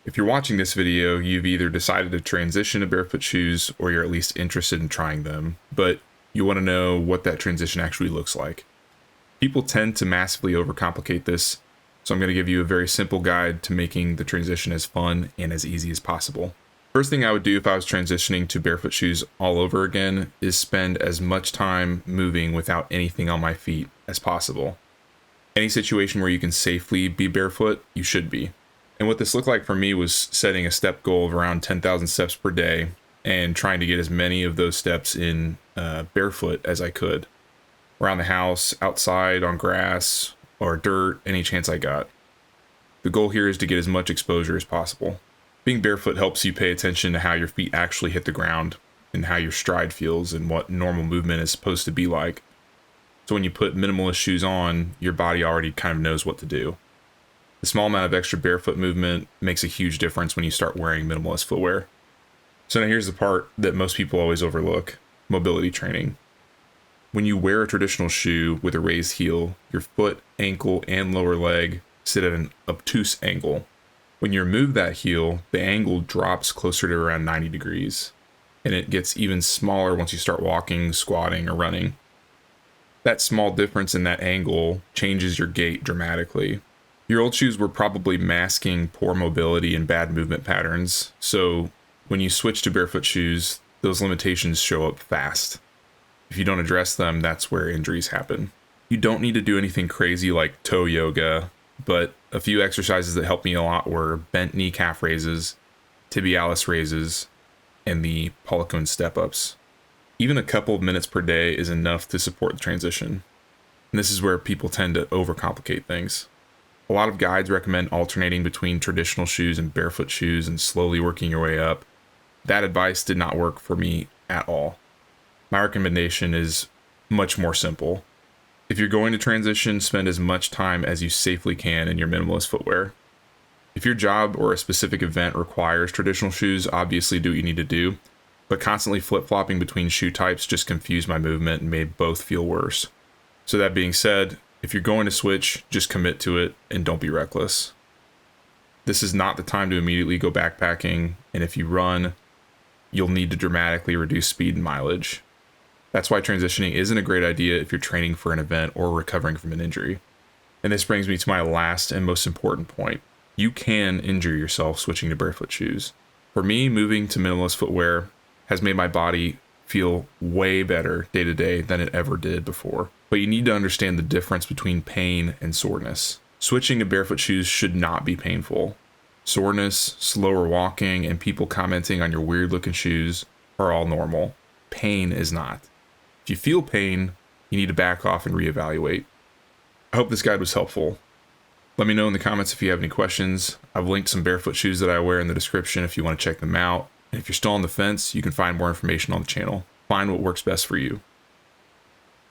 If you're watching this video, you've either decided to transition to barefoot shoes or you're at least interested in trying them, but you want to know what that transition actually looks like. People tend to massively overcomplicate this, so I'm going to give you a very simple guide to making the transition as fun and as easy as possible. First thing I would do if I was transitioning to barefoot shoes all over again is spend as much time moving without anything on my feet as possible. Any situation where you can safely be barefoot, you should be. And what this looked like for me was setting a step goal of around 10,000 steps per day and trying to get as many of those steps in barefoot as I could. Around the house, outside, on grass, or dirt, any chance I got. The goal here is to get as much exposure as possible. Being barefoot helps you pay attention to how your feet actually hit the ground and how your stride feels and what normal movement is supposed to be like. So when you put minimalist shoes on, your body already kind of knows what to do. The small amount of extra barefoot movement makes a huge difference when you start wearing minimalist footwear. So now here's the part that most people always overlook: mobility training. When you wear a traditional shoe with a raised heel, your foot, ankle, and lower leg sit at an obtuse angle. When you remove that heel, the angle drops closer to around 90 degrees, and it gets even smaller once you start walking, squatting, or running. That small difference in that angle changes your gait dramatically. Your old shoes were probably masking poor mobility and bad movement patterns, so when you switch to barefoot shoes, those limitations show up fast. If you don't address them, that's where injuries happen. You don't need to do anything crazy like toe yoga, but a few exercises that helped me a lot were bent knee calf raises, tibialis raises, and the polycone step-ups. Even a couple of minutes per day is enough to support the transition. And this is where people tend to overcomplicate things. A lot of guides recommend alternating between traditional shoes and barefoot shoes and slowly working your way up. That advice did not work for me at all. My recommendation is much more simple. If you're going to transition, spend as much time as you safely can in your minimalist footwear. If your job or a specific event requires traditional shoes, obviously do what you need to do, but constantly flip-flopping between shoe types just confused my movement and made both feel worse. So that being said, if you're going to switch, just commit to it and don't be reckless. This is not the time to immediately go backpacking, and if you run, you'll need to dramatically reduce speed and mileage. That's why transitioning isn't a great idea if you're training for an event or recovering from an injury. And this brings me to my last and most important point. You can injure yourself switching to barefoot shoes. For me, moving to minimalist footwear has made my body feel way better day to day than it ever did before. But you need to understand the difference between pain and soreness. Switching to barefoot shoes should not be painful. Soreness, slower walking, and people commenting on your weird looking shoes are all normal. Pain is not. If you feel pain, you need to back off and reevaluate. I hope this guide was helpful. Let me know in the comments if you have any questions. I've linked some barefoot shoes that I wear in the description if you want to check them out. And if you're still on the fence, you can find more information on the channel. Find what works best for you.